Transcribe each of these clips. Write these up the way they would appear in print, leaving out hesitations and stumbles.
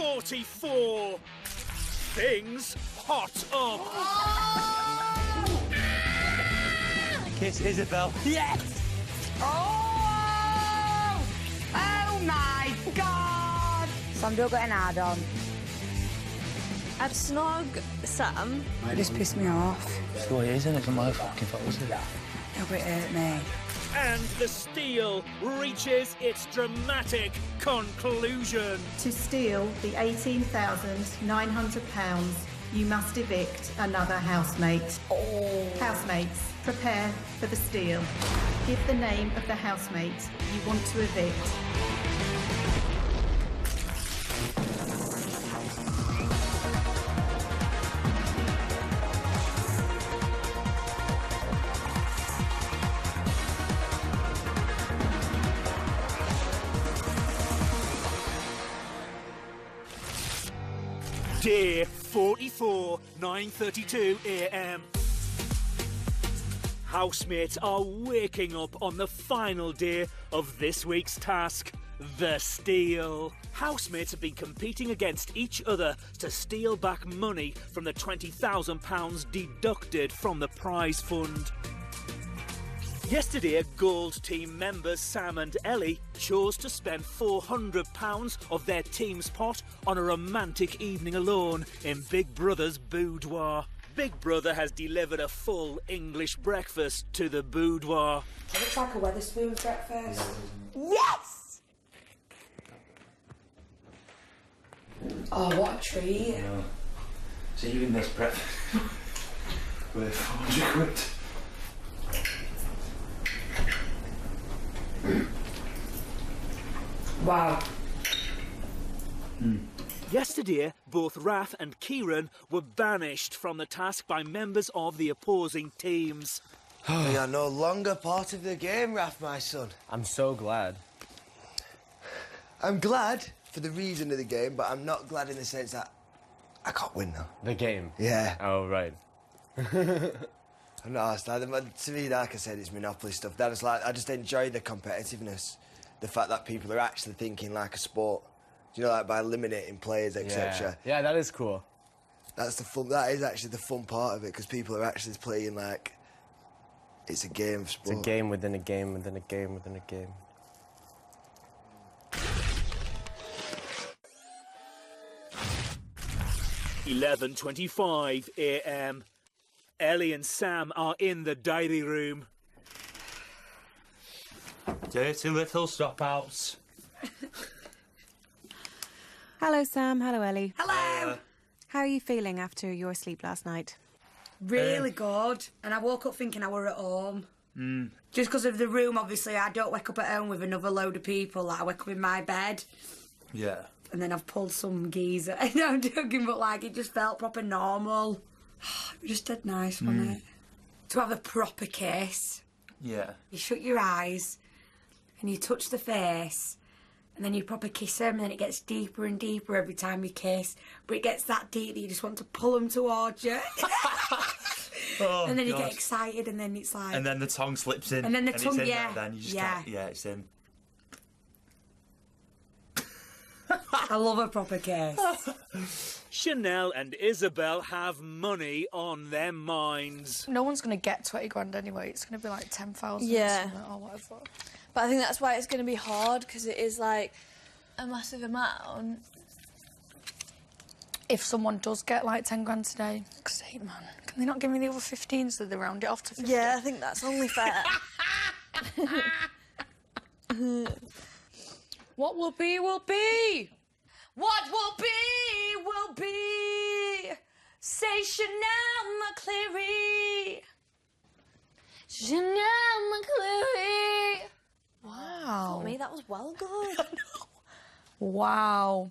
44. Things hot up. Kiss Isabel. Yes! Oh! Oh my God! Sandra got an add-on. I'd snog Sam. It just pissed me off. It's the way it is, isn't it? It's not my fucking fault, is it? No, but it hurt me. And the steal reaches its dramatic conclusion. To steal the £18,900, you must evict another housemate. Oh. Housemates, prepare for the steal. Give the name of the housemate you want to evict. Day 44, 9:32 a.m. Housemates are waking up on the final day of this week's task, the steal. Housemates have been competing against each other to steal back money from the £20,000 deducted from the prize fund. Yesterday, Gold Team members Sam and Ellie chose to spend £400 of their team's pot on a romantic evening alone in Big Brother's boudoir. Big Brother has delivered a full English breakfast to the boudoir. It looks like a Wetherspoons breakfast. Yes! Oh, what a treat. No. So even this breakfast worth 400 quid. Wow. Yesterday, both Raf and Kieran were banished from the task by members of the opposing teams. We are no longer part of the game, Raf, my son. I'm so glad. I'm glad for the reason of the game, but I'm not glad in the sense that I can't win now. The game? Yeah. Oh, right. I'm not asked. To me, like I said, it's Monopoly stuff. That is like, I just enjoy the competitiveness. The fact that people are actually thinking like a sport. You know, like by eliminating players, etc. Yeah, that is cool. That's the fun. That is actually the fun part of it, because people are actually playing like it's a game of sport. It's a game within a game within a game within a game. (11:25 a.m. Ellie and Sam are in the diary room. Dirty little stop-outs. Hello, Sam. Hello, Ellie. Hello! How are you feeling after your sleep last night? Really good. And I woke up thinking I were at home. Just because of the room, obviously, I don't wake up at home with another load of people. Like, I wake up in my bed. Yeah. And then I've pulled some geezer. No, I'm joking, but like, it just felt proper normal. It was just dead nice, wasn't it? To have a proper kiss. Yeah. You shut your eyes and you touch the face, and then you proper kiss them, and then it gets deeper and deeper every time you kiss. But it gets that deep that you just want to pull them towards you. Oh, and then you God. get excited, and then it's like... And then the tongue slips in. And then the tongue, it's in yeah. Then you just Yeah. can't... Yeah, it's in. I love a proper kiss. Chanel and Isabel have money on their minds. No one's going to get 20 grand anyway. It's going to be like 10,000 Yeah. or something or whatever. But I think that's why it's going to be hard, because it is like a massive amount. If someone does get like 10 grand today, sake, man, can they not give me the other 15 so they round it off to 50? Yeah, I think that's only fair. What will be, will be. What will be, will be. Say Chanel McCleary. Chanel McCleary. Wow. For me, that was well good. Wow.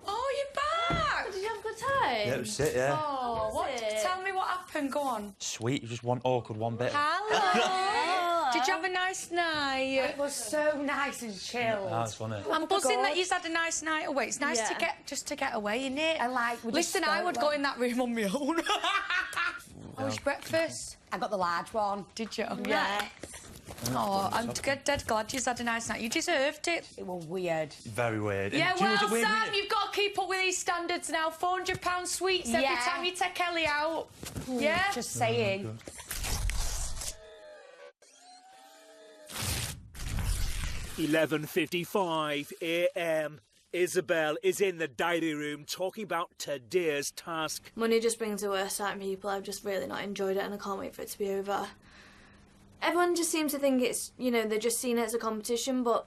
Oh, you're back. Did you have a good time? Yeah, it was it, yeah. Oh, what? Tell me what happened. Go on. Sweet, just one awkward one bit. Hello. Did you have a nice night? It was so nice and chilled. Oh, it's funny. I'm buzzing that you've had a nice night away. It's nice Yeah. to get away, innit? I like... we just Listen, I spoke would go in that room on my own. How was your breakfast? I got the large one. Did you? Yeah. Oh, I'm dead glad you had a nice night. You deserved it. It was weird. Very weird. Yeah, And well, was it weird Sam, you've got to keep up with these standards now. £400 sweets every Yeah. time you take Ellie out. Yeah? Just saying. 11:55 a.m. Isabel is in the diary room talking about today's task. Money just brings the worst out in people. I've just really not enjoyed it and I can't wait for it to be over. Everyone just seems to think it's, you know, they're just seeing it as a competition, but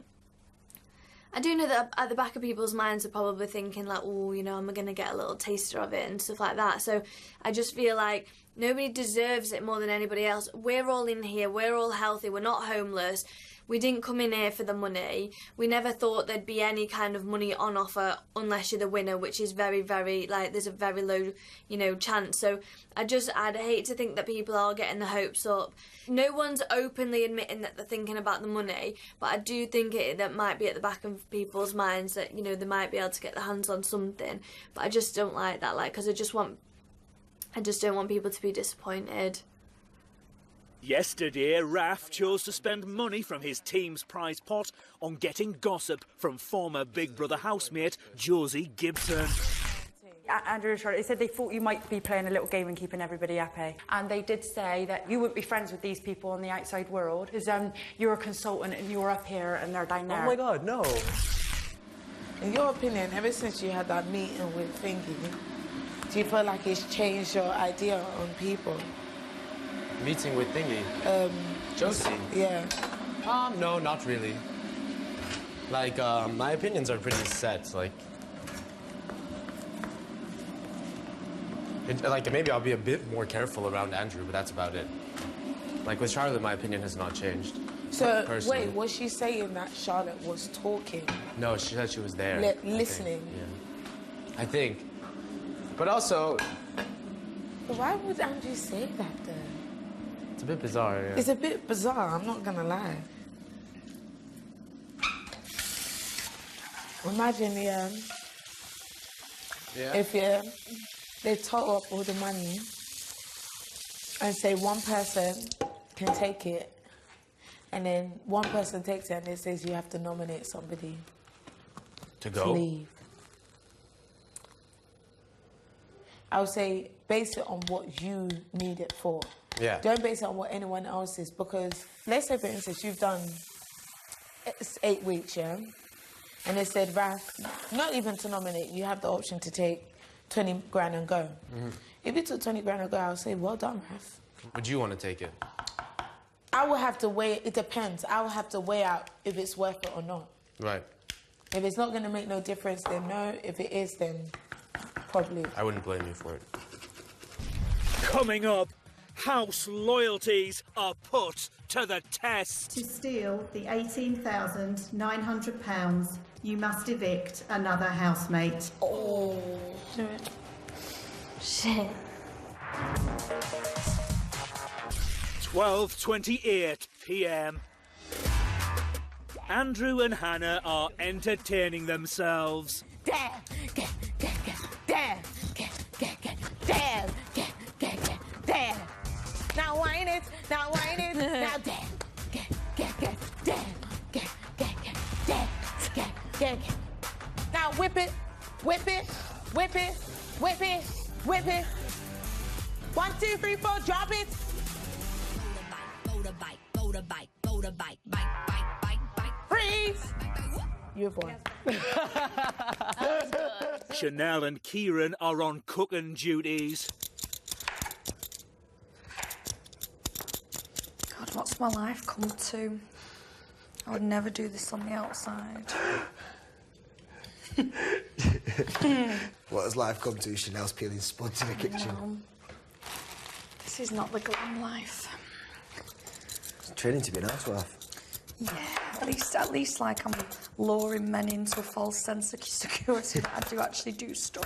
I do know that at the back of people's minds are probably thinking like, oh, you know, am I going to get a little taster of it and stuff like that. So I just feel like nobody deserves it more than anybody else. We're all in here, we're all healthy, we're not homeless. We didn't come in here for the money. We never thought there'd be any kind of money on offer unless you're the winner, which is very, very, like, there's a very low, you know, chance. So I'd hate to think that people are getting the hopes up. No one's openly admitting that they're thinking about the money, but I do think that might be at the back of people's minds that, you know, they might be able to get their hands on something. But I just don't like that, like, because I just don't want people to be disappointed. Yesterday, Raf chose to spend money from his team's prize pot on getting gossip from former Big Brother housemate Josie Gibson. Andrew and Charlotte, they said they thought you might be playing a little game and keeping everybody happy. And they did say that you wouldn't be friends with these people in the outside world because you're a consultant and you're up here and they're down there. Oh my God, no. In your opinion, ever since you had that meeting with Thingy, do you feel like it's changed your idea on people? Meeting with Thingy? Josie? Yeah. No, not really. Like, my opinions are pretty set, like... maybe I'll be a bit more careful around Andrew, but that's about it. Like, with Charlotte, my opinion has not changed. So, personally. wait, was she saying that Charlotte was talking? No, she said she was there. Listening? I think. But also... Why would Andrew say that, then? It's a bit bizarre, yeah. It's a bit bizarre, I'm not gonna lie. Imagine, if they total up all the money and say one person can take it, and then one person takes it and it says you have to nominate somebody to go? To leave. I would say base it on what you need it for. Yeah. Don't base it on what anyone else is, because let's say, for instance, you've done 8 weeks, yeah? And they said, Raf, not even to nominate, you have the option to take 20 grand and go. Mm-hmm. If you took 20 grand and go, I would say, well done, Raf. Would you want to take it? I will have to weigh, it depends. I will have to weigh out if it's worth it or not. Right. If it's not going to make no difference, then no. If it is, then probably. I wouldn't blame you for it. Coming up, house loyalties are put to the test. To steal the £18,900, you must evict another housemate. Oh. Do it. Shit. 12:28 p.m. Andrew and Hannah are entertaining themselves. Damn! Damn! Damn! Now whine it! Now whine it! Now damn! Damn! Now whip it! Whip it! Whip it! Whip it! Whip it! 1, 2, 3, 4, drop it! Freeze! You've won. Chanel and Kieran are on cooking duties. God, what's my life come to? I would never do this on the outside. What has life come to? Chanel's peeling spuds in the kitchen. No. This is not the glam life. It's training to be an housewife. Yeah, at least like I'm luring men into a false sense of security that I do actually do stuff.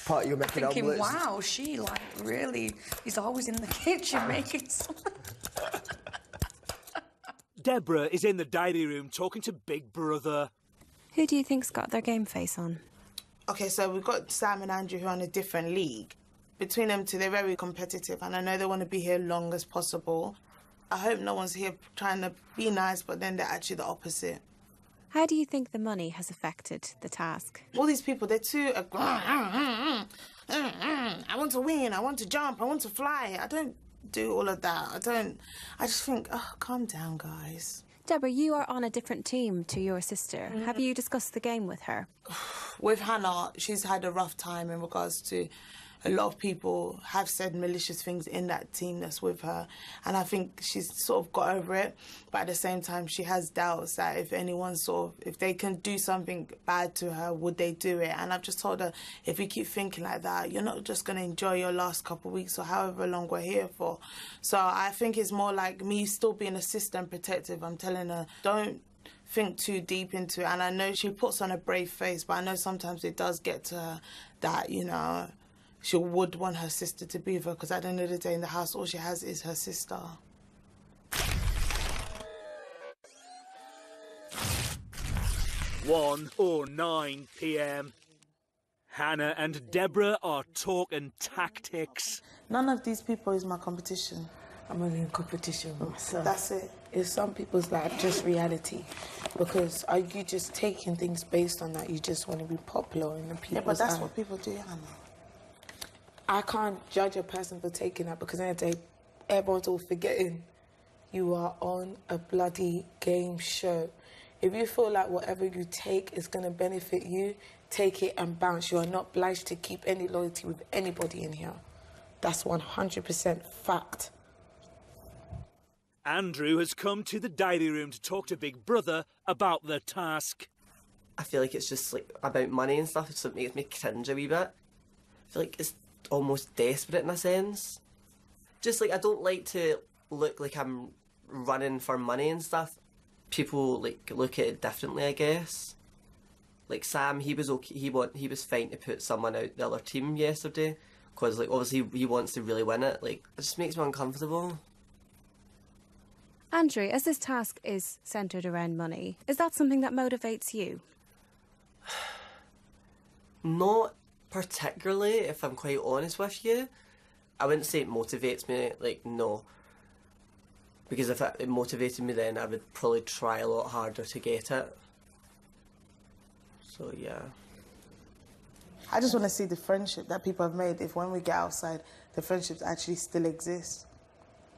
Part you're making Thinking, omelettes. wow, she like really is always in the kitchen making something. Deborah is in the diary room talking to Big Brother. Who do you think's got their game face on? Okay, so we've got Sam and Andrew who are in a different league. Between them two, they're very competitive, and I know they want to be here long as possible. I hope no one's here trying to be nice, but then they're actually the opposite. How do you think the money has affected the task? All these people, they're too... I want to win, I want to jump, I want to fly. I don't do all of that. I just think, oh, calm down, guys. Deborah, you are on a different team to your sister. Mm-hmm. Have you discussed the game with her? With Hannah, she's had a rough time in regards to a lot of people have said malicious things in that team that's with her, and I think she's sort of got over it, but at the same time she has doubts that if anyone if they can do something bad to her, would they do it? And I've just told her, if you keep thinking like that, you're not just going to enjoy your last couple of weeks or however long we're here for. So I think it's more like me still being a sister and protective. I'm telling her, don't think too deep into it. And I know she puts on a brave face, but I know sometimes it does get to her that, you know, she would want her sister to be with her, because at the end of the day in the house, all she has is her sister. 1:09 p.m. Hannah and Deborah are talking tactics. None of these people is my competition. I'm only in competition with myself. That's it. It's some people's like just reality. Because are you just taking things based on that? You just want to be popular in the people's Yeah, but that's eye. what people do, Hannah. I can't judge a person for taking that, because at the end of the day, everyone's all forgetting you are on a bloody game show. If you feel like whatever you take is going to benefit you, take it and bounce. You are not obliged to keep any loyalty with anybody in here. That's 100% fact. Andrew has come to the diary room to talk to Big Brother about the task. I feel like it's just like about money and stuff, so it makes me cringe a wee bit. I feel like it's almost desperate in a sense. Just like, I don't like to look like I'm running for money and stuff. People like look at it differently, I guess. Like Sam, he was okay. He was fine to put someone out the other team yesterday, because like obviously he wants to really win it. Like, it just makes me uncomfortable. Andrew, as this task is centred around money, is that something that motivates you? Not particularly, if I'm quite honest with you. I wouldn't say it motivates me, like, no. Because if it motivated me, then I would probably try a lot harder to get it. So, yeah. I just want to see the friendship that people have made, if when we get outside, the friendships actually still exist.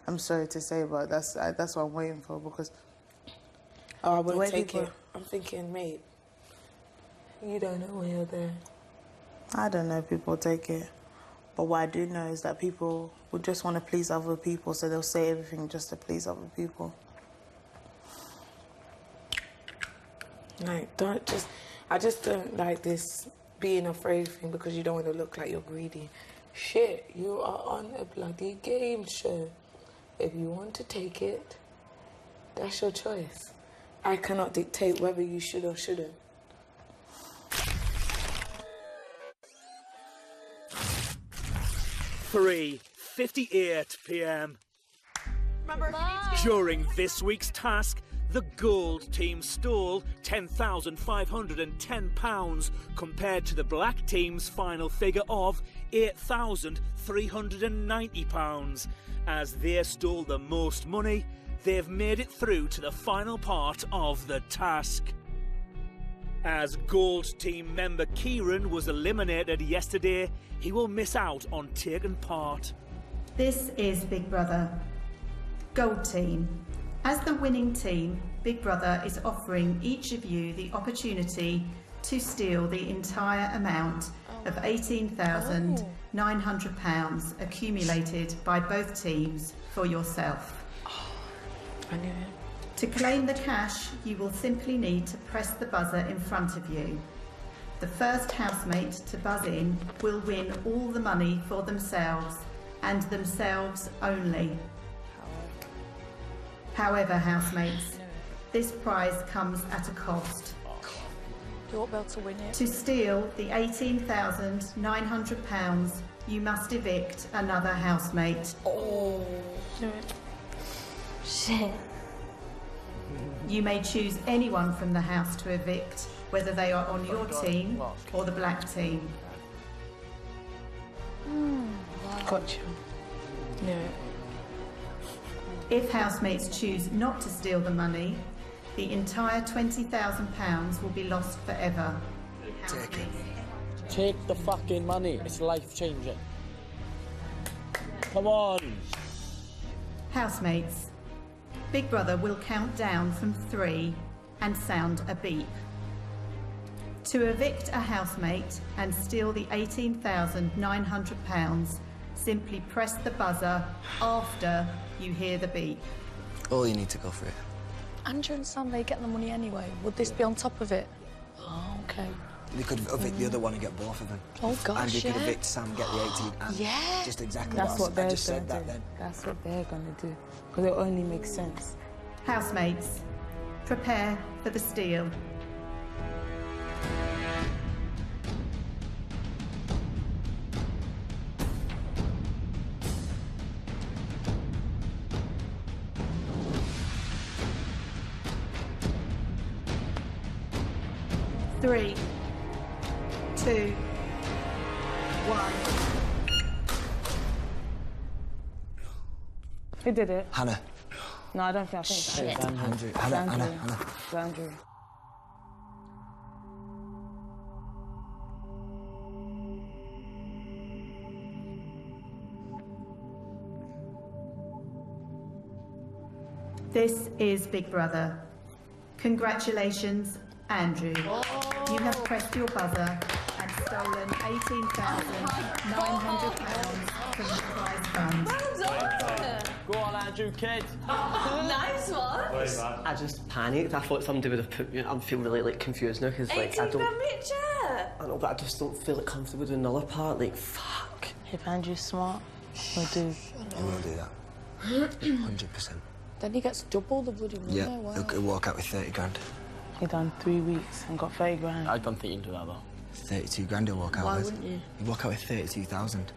I'm sorry to say, but that's what I'm waiting for, because... Oh, I wouldn't take it. I'm thinking, mate, you don't know when you're there. I don't know if people take it. But what I do know is that people would just want to please other people, so they'll say everything just to please other people. Like, I just don't like this being afraid thing because you don't want to look like you're greedy. Shit, you are on a bloody game show. If you want to take it, that's your choice. I cannot dictate whether you should or shouldn't. 3:58 p.m. During this week's task, the gold team stole £10,510 compared to the black team's final figure of £8,390. As they stole the most money, they've made it through to the final part of the task. As gold team member Kieran was eliminated yesterday, he will miss out on taking part. This is Big Brother. Gold team. As the winning team, Big Brother is offering each of you the opportunity to steal the entire amount of £18,900 accumulated by both teams for yourself. I knew it. To claim the cash, you will simply need to press the buzzer in front of you. The first housemate to buzz in will win all the money for themselves and themselves only. However, housemates, this prize comes at a cost. You won't be able to win it. To steal the £18,900, you must evict another housemate. Oh. Shit. You may choose anyone from the house to evict, whether they are on your team or the black team. Gotcha. Yeah. If housemates choose not to steal the money, the entire £20,000 will be lost forever. Take it. Take the fucking money. It's life-changing. Come on. Housemates, Big Brother will count down from 3 and sound a beep. To evict a housemate and steal the £18,900, simply press the buzzer after you hear the beep. Or you need to go for it. Andrew and Sam, they get the money anyway. Would this be on top of it? Oh, okay. They could evict the other one and get both of them. Oh, gosh, And you could yeah. evict Sam, get the 18 and Yeah. just exactly That's what I they're just said gonna that do. then. That's what they're gonna do. Because it only makes sense. Housemates, prepare for the steal. Three, 2, 1. Who did it? Hannah. No, I don't think. I think it's Shit. Andrew. It's Hannah, Andrew. Hannah. It's Andrew. This is Big Brother. Congratulations, Andrew. You have pressed your buzzer and stolen £18,900 from the prize fund. Go on, Andrew, kid. Nice one. I just panicked. I thought somebody would have put me. I feel really confused now because I don't. picture. I know, but I just don't feel comfortable with another part. Fuck. If Andrew's smart, he'll do. He will do that. 100%. Then he gets double the bloody money. Yeah, Wow. he'll walk out with 30 grand. He done 3 weeks and got 30 grand. I don't think you can do that though. 32 grand he'll walk out Why with. wouldn't you? He'll walk out with 32,000.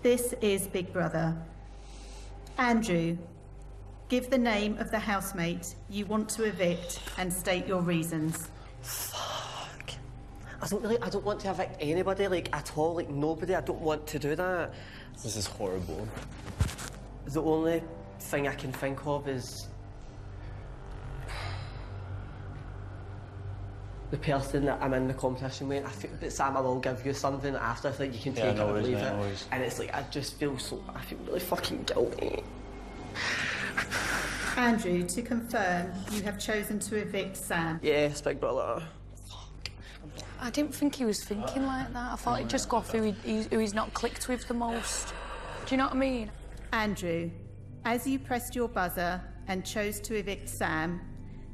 This is Big Brother. Andrew, give the name of the housemate you want to evict and state your reasons. Fuck. I don't want to evict anybody, at all, nobody. I don't want to do that. This is horrible. The only thing I can think of is the person that I'm in the competition with. But Sam, I will give you something after. I think you can take it or leave it. And it's I just feel I feel really fucking guilty. Andrew, to confirm, you have chosen to evict Sam. Yes, Big Brother. I didn't think he was thinking like that. I thought he'd just go off who he's not clicked with the most. Do you know what I mean? Andrew, as you pressed your buzzer and chose to evict Sam,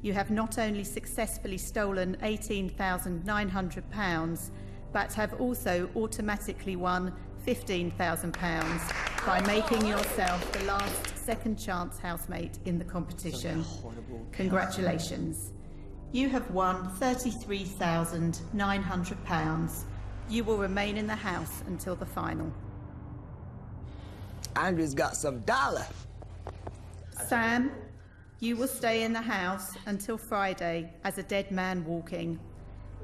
you have not only successfully stolen £18,900, but have also automatically won £15,000 by making yourself the last second chance housemate in the competition. Congratulations. You have won £33,900. You will remain in the house until the final. Andrew's got some dollar. Sam, you will stay in the house until Friday as a dead man walking.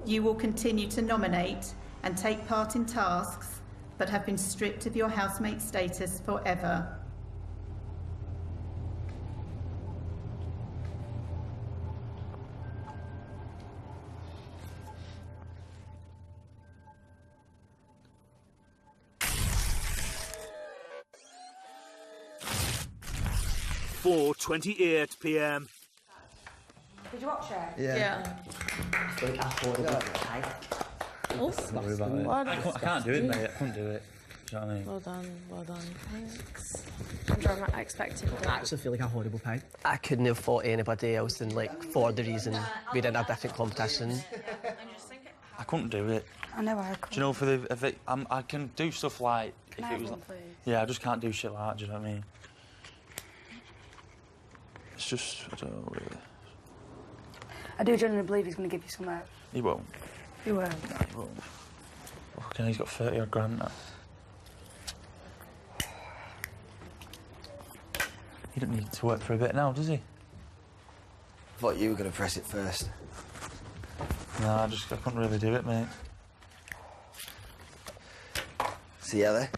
You will continue to nominate and take part in tasks, but have been stripped of your housemate status forever. (4:28 p.m). Did you watch it? Yeah. I horrible pie. Don't worry about it. I can't do it, mate. I couldn't do it. Do you know what I mean? Well done, well done. Thanks. I'm not expecting I actually feel like a horrible pig. I couldn't have fought anybody else than for the reason we're in a different competition. I couldn't do it. I know I could. Do you know, I can do stuff like... Can I have one, please? Yeah, I just can't do shit like that, do you know what I mean? It's just, I don't know, really. I do genuinely believe he's going to give you some out. He won't. He will. No, he won't. Okay, he's got 30 odd grand now. He doesn't need to work for a bit now, does he? Thought you were going to press it first. No, I couldn't really do it, mate. See, Ellie?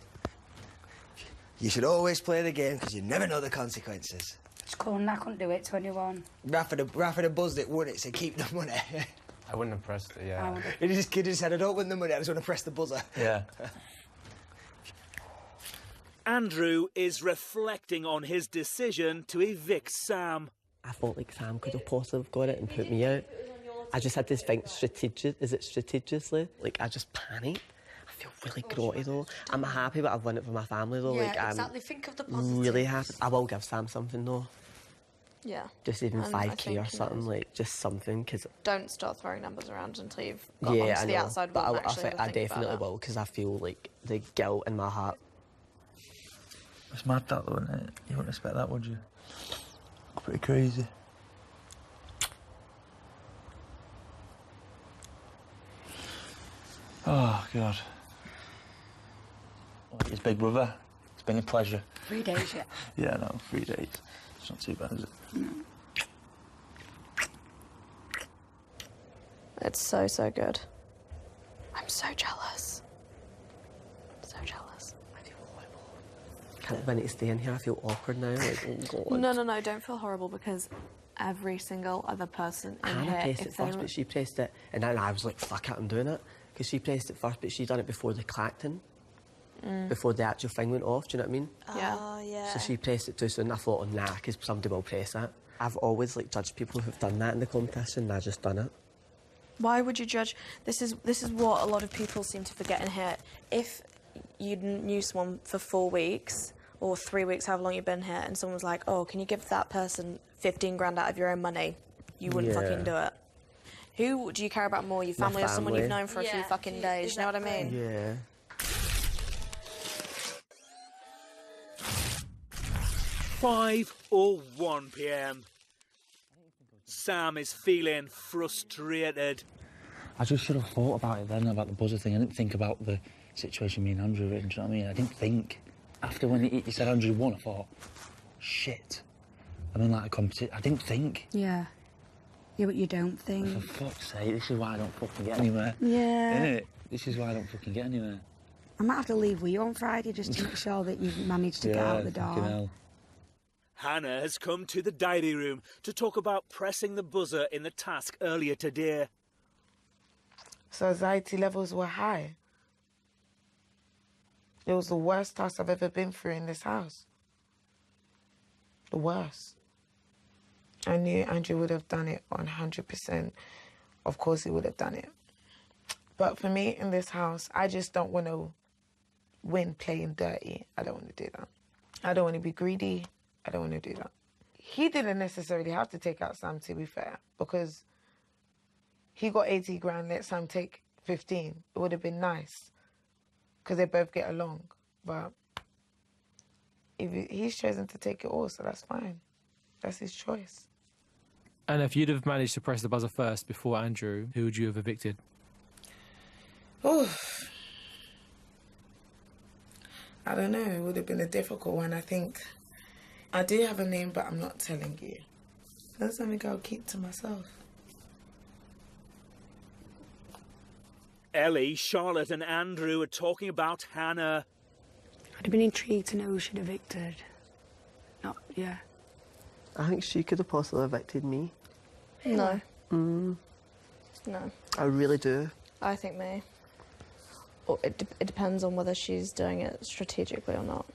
You should always play the game because you never know the consequences. It's cool, and I couldn't do it, 21. Rafa had buzzed it, won it, so keep the money. I wouldn't have pressed it, yeah. He just said, I don't win the money, I just want to press the buzzer. Yeah. Andrew is reflecting on his decision to evict Sam. I thought like Sam could have possibly got it and put me out. I just had to think strategically? Like I just panicked. I feel really grotty though. I'm happy that I've won it for my family though. Yeah, like, I'm exactly. Think of the positive. really happy. I will give Sam something though. Yeah. Just even And I 5k think or he something, knows. like just something, because. Don't start throwing numbers around until you've got Yeah, onto I the know, outside but world and actually have a I think definitely about it. will, because I feel like the guilt in my heart. It's mad that though, isn't it? You wouldn't expect that, would you? Pretty crazy. Oh, God. Well, it's Big Brother. It's been a pleasure. 3 days yet. Yeah, no, 3 days. It's not too bad, is it? No. It's so, so good. I'm so jealous. So jealous. Can't believe I need to stay in here. I feel awkward now. Like, oh God. No, don't feel horrible because every single other person in Hannah here, pressed if it they first, were... but she pressed it, and then I was like, fuck it, I'm doing it. Because she pressed it first, but she done it before the clacking, before the actual thing went off, do you know what I mean? Yeah. Oh, yeah. So she pressed it too soon. I thought, oh, nah, because somebody will press it. I've always like judged people who've done that in the competition, and I just done it. Why would you judge? This is what a lot of people seem to forget in here. If you knew someone for 4 weeks or 3 weeks, however long you've been here, and someone was like, oh, can you give that person 15 grand out of your own money? You wouldn't fucking do it. Who do you care about more, your family or someone you've known for a few fucking days? You know what I mean? Yeah. Five or 1 p.m. Sam is feeling frustrated. I just should have thought about it then, about the buzzer thing. I didn't think about the situation me and Andrew were in, do you know what I mean? I didn't think. After when he said Andrew won, I thought, shit. I mean, like a competition. I didn't think. Yeah. Yeah, but you don't think. For fuck's sake, this is why I don't fucking get anywhere. Yeah. Innit? This is why I don't fucking get anywhere. I might have to leave with you on Friday just to make sure that you've managed to get out the fucking door. hell. Hannah has come to the diary room to talk about pressing the buzzer in the task earlier today. So anxiety levels were high. It was the worst task I've ever been through in this house. The worst. I knew Andrew would have done it 100%. Of course he would have done it. But for me in this house, I just don't want to win playing dirty. I don't want to do that. I don't want to be greedy. I don't want to do that. He didn't necessarily have to take out Sam, to be fair, because he got 80 grand, let Sam take 15. It would have been nice, because they both get along. But if he's chosen to take it all, so that's fine. That's his choice. And if you'd have managed to press the buzzer first before Andrew, who would you have evicted? Oh, I don't know. It would have been a difficult one, I think. I do have a name, but I'm not telling you. That's something I'll keep to myself. Ellie, Charlotte and Andrew are talking about Hannah. I'd have been intrigued to know who she'd evicted. Not, yeah. I think she could have possibly evicted me. No. No. I really do. I think me. Or it depends on whether she's doing it strategically or not.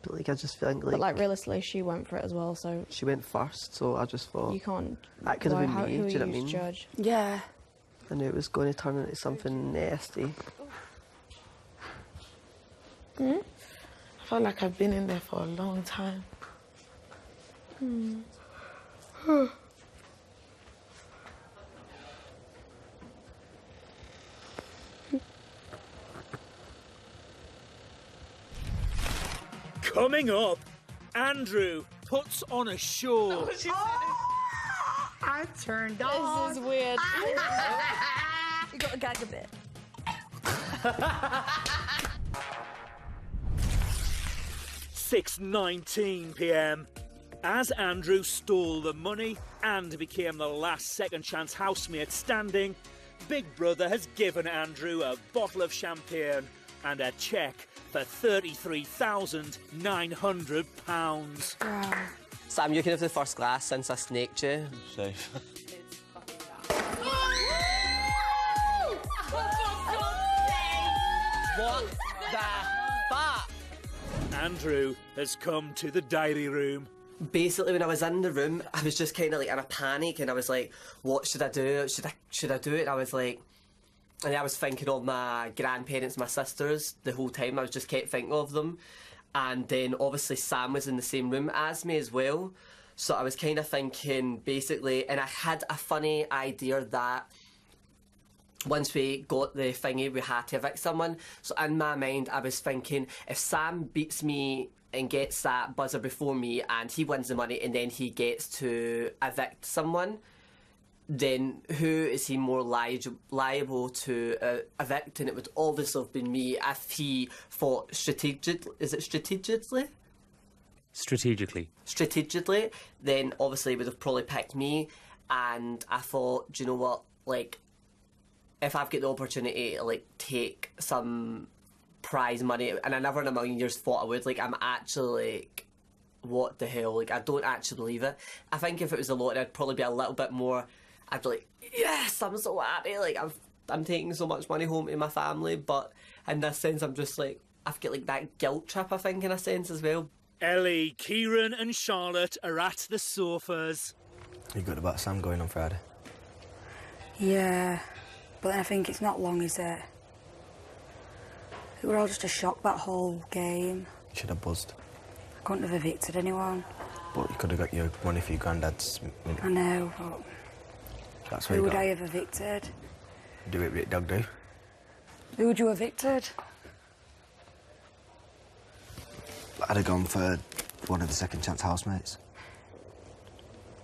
But like, I just feel like... But like realistically, she went for it as well, so... She went first, so I just thought... You can't... That could have been me, who do you know are what I you mean? to judge? Yeah. I knew it was going to turn into something nasty. I felt like I've been in there for a long time. Coming up, Andrew puts on a show. I turned on. This is weird. You got to gag a bit. 6:19 p.m. As Andrew stole the money and became the last second chance housemate standing, Big Brother has given Andrew a bottle of champagne and a cheque for £33,900. Wow. Sam, you can have the first glass since I snaked you. Safe. What the fuck? Andrew has come to the diary room. Basically, when I was in the room, I was just kind of like in a panic, and I was like, "What should I do? Should I do it?" And I was like, and I was thinking of my grandparents, my sisters, the whole time. I was just kept thinking of them, and then obviously Sam was in the same room as me as well. So I was kind of thinking, basically, and I had a funny idea that once we got the thingy, we had to evict someone. So in my mind, I was thinking, if Sam beats me and gets that buzzer before me and he wins the money and then he gets to evict someone, then who is he more liable to evict? And it would obviously have been me if he fought strategically. Is it strategically? Strategically, then obviously he would have probably picked me. And I thought, do you know what, like, if I've got the opportunity to, like, take some prize money, and I never in a million years thought I would, like, I'm actually, like, what the hell, like, I don't actually believe it. I think if it was the lottery, I'd probably be a little bit more, I'd be like, yes, I'm so happy, like, I'm taking so much money home to my family, but in this sense, I'm just, like, I've got, like, that guilt trip, I think, in a sense as well. Ellie, Kieran and Charlotte are at the sofas. You good about Sam going on Friday? Yeah, but then I think it's not long, is it? We were all just a shock, that whole game. You should have buzzed. I couldn't have evicted anyone. But you could have got your money for your granddad's. I know, but That's what who you would got. I have evicted? Do it, Rick Dog, do. Who would you have evicted? I'd have gone for one of the second chance housemates.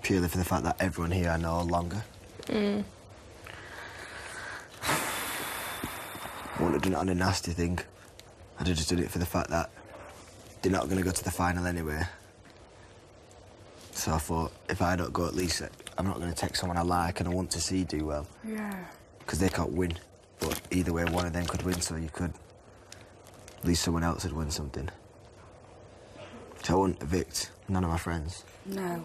Purely for the fact that everyone here I know longer. Mm. I wouldn't have done it on a nasty thing. I'd have just done it for the fact that they're not going to go to the final anyway. So I thought, if I don't go, at least I'm not going to take someone I like and I want to see do well. Yeah. Because they can't win. But either way, one of them could win, so you could... At least someone else would win something. So I wouldn't evict none of my friends. No.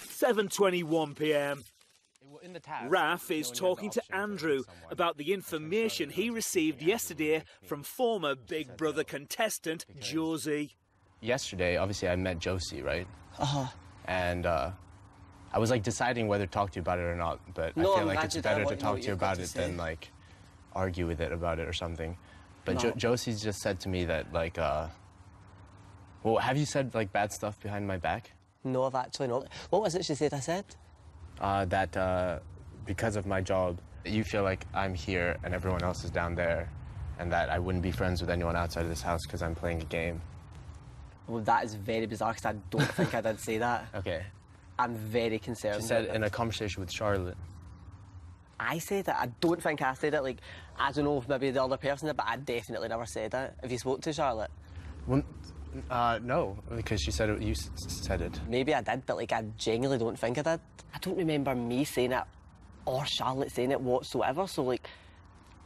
£7:21 Raf is talking to Andrew about the information he received yesterday from former Big Brother contestant Josie. Yesterday, obviously, I met Josie, right? Uh-huh. And I was, like, deciding whether to talk to you about it or not, but No, I feel I'm like glad it's you did. better I to want to know talk what to you you've got about to it say. than, like, argue with it about it or something. But No. Josie's just said to me that, like, well, have you said, like, bad stuff behind my back? No, I've actually not. What was it she said I said? That because of my job, you feel like I'm here and everyone else is down there, and that I wouldn't be friends with anyone outside of this house because I'm playing a game. Well, that is very bizarre because I don't think I did say that. Okay. I'm very concerned. She said in a conversation with Charlotte. I said it. I don't think I said it. Like, I don't know if maybe the other person did, but I definitely never said it. Have you spoke to Charlotte? Well, no, because she said it, you said it. Maybe I did, but, like, I genuinely don't think I did. I don't remember me saying it or Charlotte saying it whatsoever, so, like...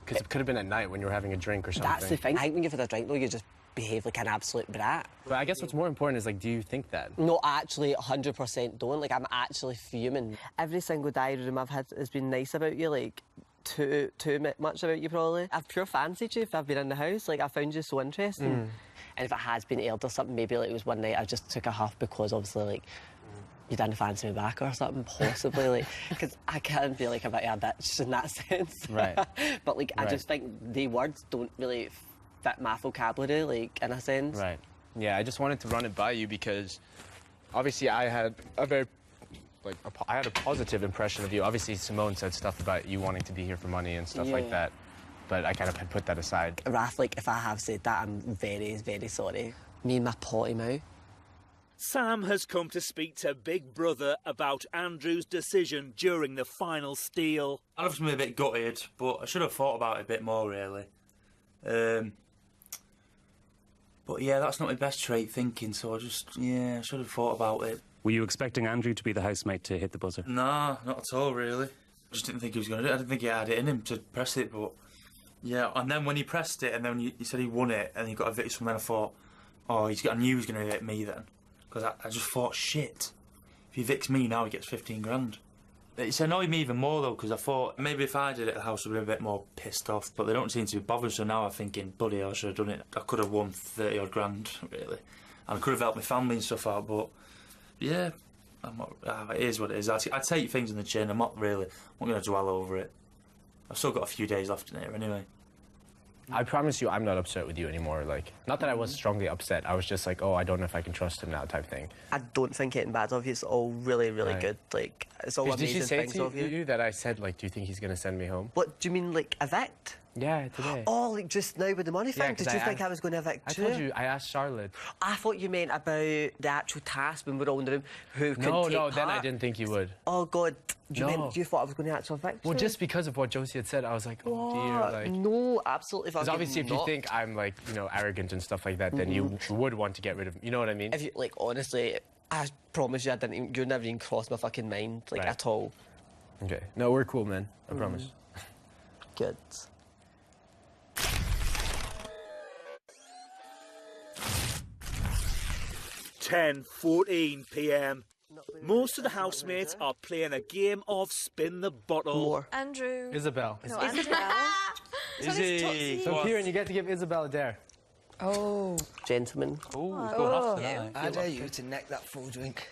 Because it could have been at night when you were having a drink or something. That's the thing. I think when you've had a drink, though, you just behave like an absolute brat. But I guess what's more important is, like, do you think that? No, actually, 100% don't. Like, I'm actually fuming. Every single diary room I've had has been nice about you, like, too much about you, probably. I've pure fancied you if I've been in the house. Like, I found you so interesting. Mm. And if it has been aired or something, maybe, like, it was one night I just took a huff because, obviously, like, you didn't fancy me back or something, possibly, like, because I can feel like a bit of a bitch in that sense. Right. But, like, I Right. just think the words don't really fit my vocabulary, like, in a sense. Right. Yeah, I just wanted to run it by you because obviously I had a very, like, I had a positive impression of you. Obviously Simone said stuff about you wanting to be here for money and stuff like Yeah. that, but I kind of had put that aside. Raf, like, if I have said that, I'm very, very sorry. Me and my potty mouth. Sam has come to speak to Big Brother about Andrew's decision during the final steal. I love to be a bit gutted, but I should have thought about it a bit more, really. But yeah, that's not my best trait, thinking, so I should have thought about it. Were you expecting Andrew to be the housemate to hit the buzzer? Nah, not at all, really. I just didn't think he was going to do it. I didn't think he had it in him to press it, but... Yeah, and then when he pressed it, and then he said he won it, and he got evicted from then, I thought, oh, I knew he was going to evict me then. Because I just thought, shit, if he evicts me now, he gets 15 grand. It's annoyed me even more, though, because I thought maybe if I did it, the house would be a bit more pissed off, but they don't seem to be bothered, so now I'm thinking, bloody hell, I should have done it. I could have won 30-odd grand, really. And I could have helped my family and stuff out, but, yeah, I'm not, it is what it is. I take things in the chin, I'm not going to dwell over it. I've still got a few days left in here, anyway. I promise you I'm not upset with you anymore. Like, not that I was strongly upset. I was just like, oh, I don't know if I can trust him now type thing. I don't think anything bad of you. It's all really, really good. Like, it's all amazing things of you. Did she say to you that I said, like, do you think he's going to send me home? What, do you mean, like, evict? Yeah, today. Oh, like, just now with the money thing? Did you think I was going to evict you? I told you, I asked Charlotte. I thought you meant about the actual task when we're all in the room, who could take part. Then I didn't think you would. Oh, God. You thought I was going to actually evict you? Well, just because of what Josie had said, I was like, oh, dear. Like, no, absolutely. Because obviously if you think I'm, like, you know, arrogant and stuff like that, then you would want to get rid of me. You know what I mean? If you, like, honestly, I promise you, you never even crossed my fucking mind, like, at all. Okay. No, we're cool, man. I promise. Good. (10:14 p.m). Most of the housemates are playing a game of spin the bottle. Andrew. Isabel. No, Isabel. Izzy. So, Kieran, you get to give Isabel a dare. Oh. Gentlemen. Oh, I dare you to neck that full drink.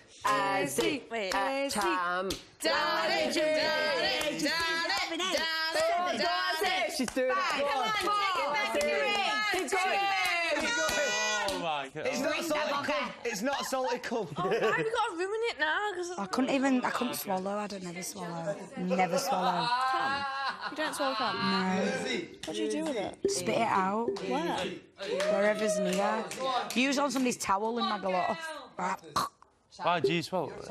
Izzy. Wait. Tam. Down it. She's doing it. Come on, take it back in the ring. Keep going. Oh, my God. It's not a salty cum. Oh, why have we got to ruin it now? I couldn't swallow. I don't never swallow. Never swallow. Cum? You don't swallow cum? No. What do you do with it? Spit it out. Where? Wherever's near. Use on somebody's towel and mag a lot off. Why do you swallow it?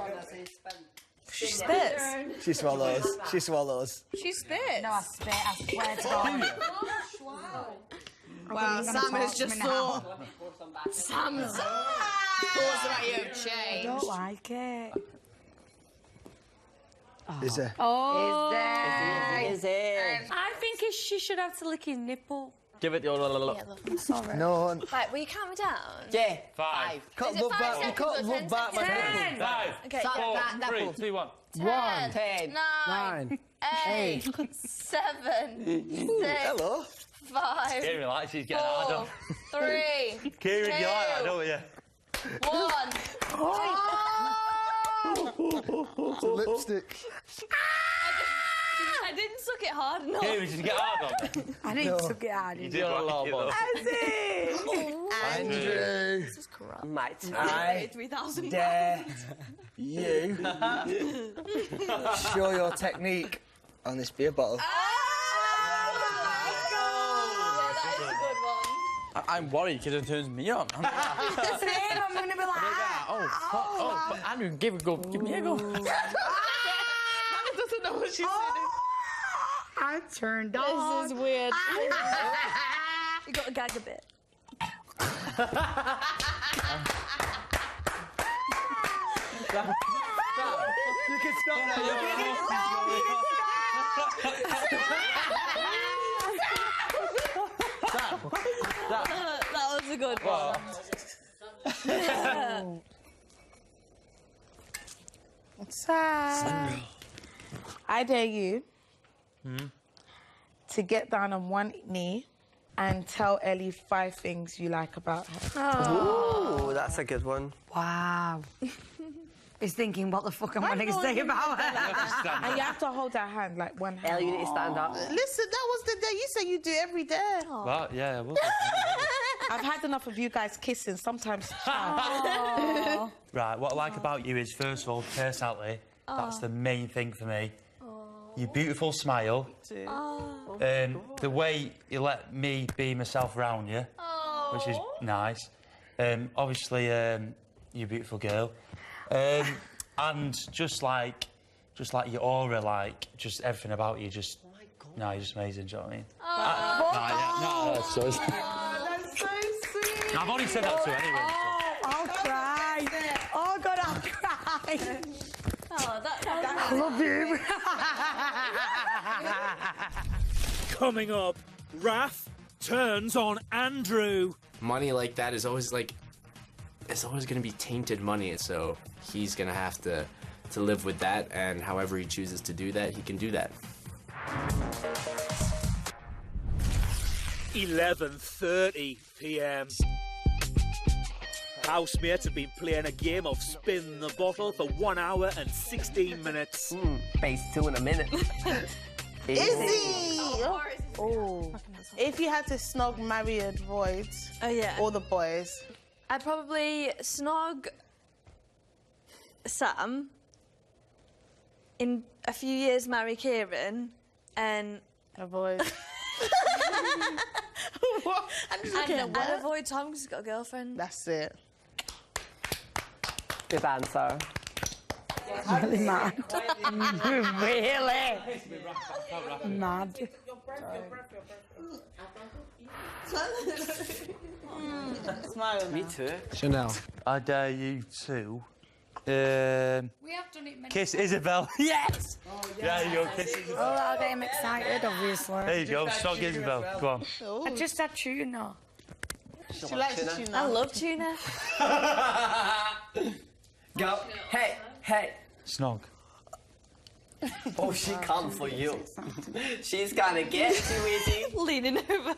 She spits. She swallows. She swallows. She spits. No, I spit. I swear to God. Wow, Sam is just so... Sam's... Thoughts about you have I changed. don't like it. Is there? Oh. Is there? I think she should have to lick his nipple. Give it the old... Sorry. No. Right, will you count me down? Yeah. 5. Can't look back. You can't look back, my nipple. 5. Okay, 4, 3, 2, 1. 10, 10, 9, 8, 7, 6, Hello. 5, Kieran likes he's getting hard 4, on. 3, Kieran, 2, you like that, don't you? 1. It's a lipstick. I didn't suck it hard enough. Kieran, did you get hard on me? I didn't suck it hard. You did like it, though. Andrew. This is corrupt. Mate. I 3,000 dare you show your technique on this beer bottle. I'm worried because it turns me on. Same, I'm going to be like... But Andrew, give me a go. Doesn't know what she's saying. I turned on. This is weird. You got to gag a bit. You can stop now. That was a good one. Sam. I dare you to get down on one knee and tell Ellie 5 things you like about her. Ooh, that's a good one. Wow. He's thinking, what the fuck am I going to say about her? And you have to hold her hand, like one hand. Ellie, you need to stand up. Listen, that was the day. You say you do every day. Well, yeah, I will. I've had enough of you guys kissing, sometimes. Right, what I like about you is, first of all, personality. That's the main thing for me. Your beautiful smile. The way you let me be myself around you, which is nice. Obviously, you're a beautiful girl. And just like your aura, like, just everything about you, just... No, you're just amazing, do you know what I mean? That's so sweet. I've already said that to her anyway. I'll cry. Oh, God, I'll cry. Oh, I love you. Coming up, Raf turns on Andrew. Money like that is always like, it's always going to be tainted money, so he's going to have to live with that, and however he chooses to do that, he can do that. 11:30 p.m. Housemates have been playing a game of spin the bottle for 1 hour and 16 minutes. Phase 2 in a minute. Izzy! Oh. If you had to snog, marry, avoid all the boys. I'd probably snog Sam, in a few years marry Kieran, and... Avoid. What? And avoid Tom because he's got a girlfriend. That's it. Good answer. Really mad. Really? Mad. Smile. Me too. Chanel, I dare you to We have done it many kiss Isabel. Yes! There you go, kiss Isabel. Oh, that'll get him excited, obviously. There you go, snog Isabel. Go on. I just had tuna. She likes tuna. I love tuna. Go. Hey, hey. Snog. Oh, she come for you. She's gonna get you, Izzy. Leaning over.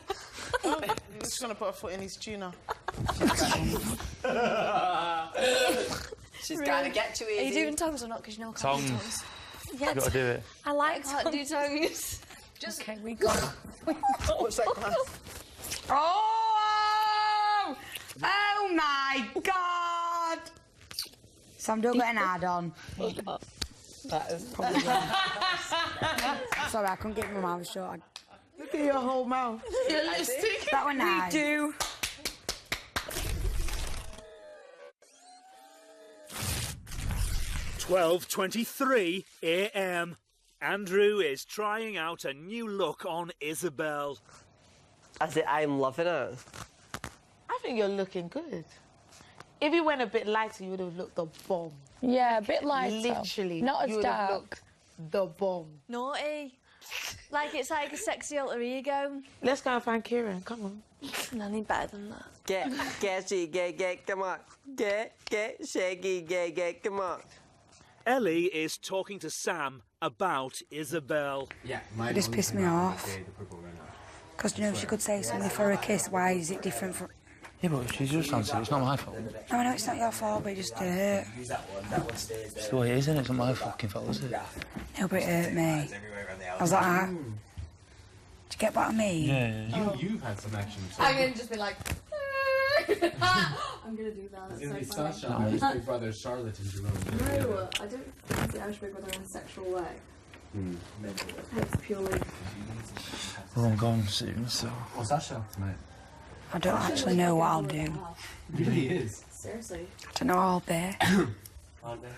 I'm just gonna put a foot in his tuna. She's gonna get you, Izzy. Are you doing tongues or not? Because you know I can't do Tongues. tongues. You gotta do it. I like I can't do tongues. Just okay, we got. What's that class? Oh! Oh my God! Sam, don't get an ad on. That is probably wrong. Sorry, I couldn't get my mouth shut. Look at your whole mouth. Your lipstick. That one nice. We do. $12:23 a.m. Andrew is trying out a new look on Isabel. I'm loving it. I think you're looking good. If you went a bit lighter, you would have looked the bomb. Yeah, a bit lighter. Literally. Not you as would have dark. looked the bomb. Naughty. Like it's like a sexy alter ego. Let's go and find Kieran. Come on. I need better than that. Get, come on. Get, Shaggy, get, come on. Ellie is talking to Sam about Isabel. It just pissed me off. Because, you know, she could say something for a kiss. Why is it different for... Yeah, but she's just answered. It's not my fault. No, I know it's not your fault, but it just hurt. It's the way it is, isn't it? It's not my fucking fault, is it? No, but it hurt me. I was like, ah. Did you get what I mean? Yeah. You've had some action. I'm going to just be like... I'm going to do that. It's going to be so Sasha, Irish Big Brother, Charlotte and Jerome. No, I don't fancy Irish Big Brother in a sexual way. It's purely... Well, I'm gone soon, so... What's Sasha up tonight? I don't actually know what I'll do. It really is. Seriously. I don't know what I'll be. I'll be.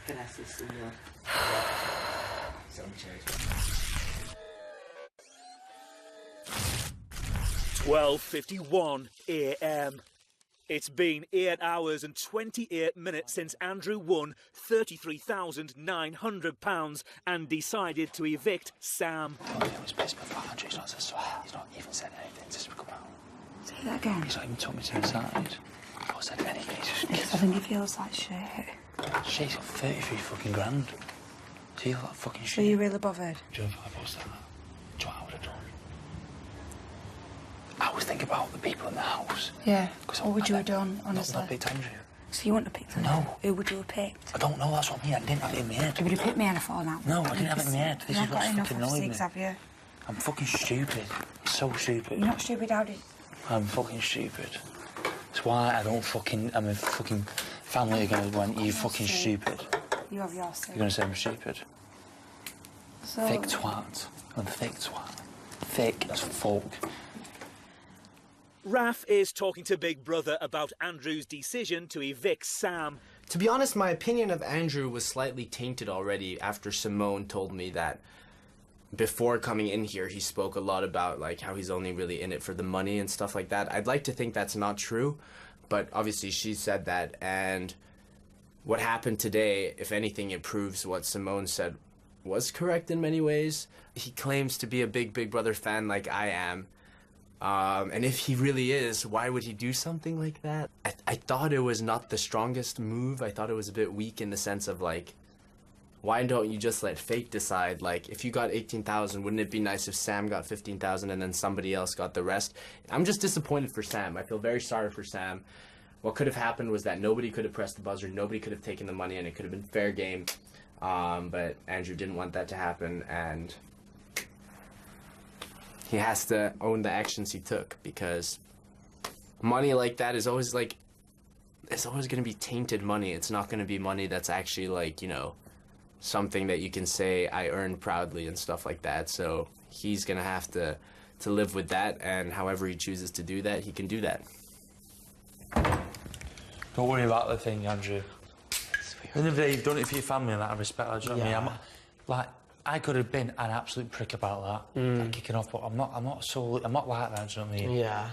Can I see some more? 12:51 a.m. It's been 8 hours and 28 minutes since Andrew won £33,900 and decided to evict Sam. It was pissed me off. Andrew's not said so. He's not even said anything since we come out. Say that again. He's not even told me to inside. I've not said anything. Because I think he feels like shit. She's got 33 fucking grand. See all that fucking shit. Are you really bothered? Do you know if I posted that? Do you know what I would have done? I was thinking about the people in the house. Yeah. What would you have done, honestly? Not picked Andrew. So you wouldn't have picked him? No. Who would you have picked? I don't know, that's what I mean. I didn't have it in my head. You would have picked me and I thought that. No, I didn't have it in my head. This is what's fucking annoying me. Have you? I'm fucking stupid. So stupid. You're not stupid, how did... I'm fucking stupid. That's why I don't fucking... I'm a fucking... Family are gonna went, you fucking stupid. You have your say. You're gonna say I'm stupid. So... Thick twat. I'm a thick twat. Thick as fuck. Raf is talking to Big Brother about Andrew's decision to evict Sam. To be honest, my opinion of Andrew was slightly tainted already after Simone told me that before coming in here, he spoke a lot about like how he's only really in it for the money and stuff like that. I'd like to think that's not true, but obviously she said that, and what happened today, if anything, it proves what Simone said was correct in many ways. He claims to be a big Big Brother fan like I am. And if he really is, why would he do something like that? I thought it was not the strongest move. I thought it was a bit weak in the sense of, like, why don't you just let fate decide? Like, if you got 18,000, wouldn't it be nice if Sam got 15,000 and then somebody else got the rest? I'm just disappointed for Sam. I feel very sorry for Sam. What could have happened was that nobody could have pressed the buzzer, nobody could have taken the money, and it could have been fair game. But Andrew didn't want that to happen, and he has to own the actions he took, because money like that is always, like, it's always going to be tainted money. It's not going to be money that's actually, like, you know, something that you can say I earned proudly and stuff like that. So he's going to have to live with that, and however he chooses to do that, he can do that. Don't worry about the thing, Andrew. At the end of the day, you've done it for your family, and that I respect that. Do you know what I mean? Like, I could have been an absolute prick about that, like kicking off, but I'm not like that. Do you know what I mean? Yeah.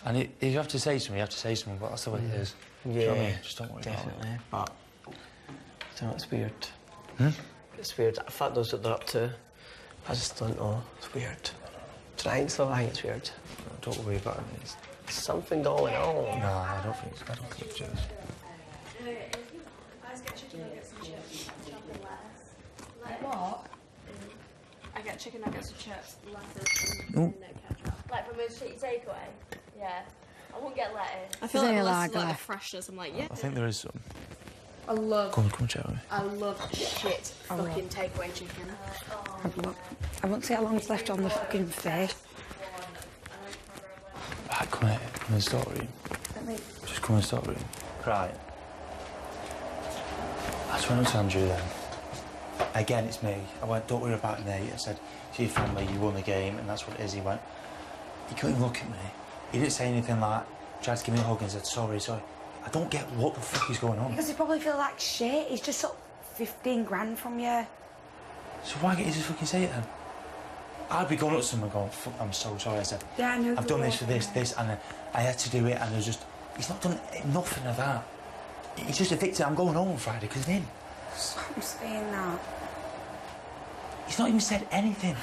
And if you have to say something, you have to say something. But that's the way it is. Yeah. Do you know what I mean? Just don't worry definitely. about it. But I don't know. It's weird. Hmm? It's weird. The fact knows what they're up to. I just don't know. It's weird. Do you think so? I think it's weird. Don't worry about it. It's something going on. No, I don't think it's just. What? I get chicken nuggets and chips, lettuce, Ooh. and no ketchup. Like from a shitty takeaway? Yeah. I won't get lettuce. I feel like unless lager. it's like a freshness, I'm like, yeah. I think there is some. I love. Come on, chat with me. I love shit fucking takeaway chicken. I won't see how long's left on the fucking fish. Right, come here, in the storeroom. Just come in the storeroom. Right. I just went up to Andrew then. Again, it's me. I went, don't worry about Nate. I said, to your family, you won the game, and that's what it is. He went, he couldn't even look at me. He didn't say anything like, tried to give me a hug and said, sorry. I don't get what the fuck is going on. Because he probably feels like shit. He's just got 15 grand from you. So why can't you just fucking say it then? I'd be going up to someone going, fuck, I'm so sorry. I said, yeah, I know I've done this for this, and then I had to do it, and there's just, he's not done nothing of that. He's just a victim. I'm going home on Friday because of him. Stop saying that. He's not even said anything.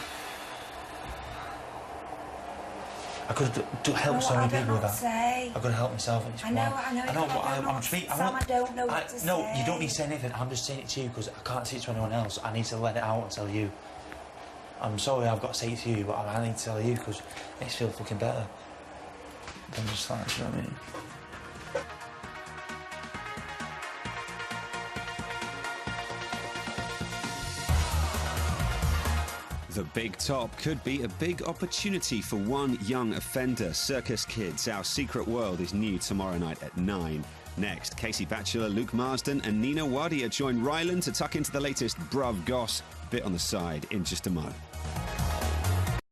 I could have helped so many people with that. Say. I could have helped myself. And I know, but I'm Sam, I don't know what to say. No, you don't need to say anything. I'm just saying it to you because I can't say it to anyone else. I need to let it out and tell you. I'm sorry I've got to say it to you, but I need to tell you because it makes me feel fucking better. I'm just like, you know what I mean? The Big Top could be a big opportunity for one young offender. Circus Kids, Our Secret World is new tomorrow night at 9. Next, Casey Batchelor, Luke Marsden and Nina Wadia join Ryland to tuck into the latest Bruv Goss. Bit on the side in just a moment.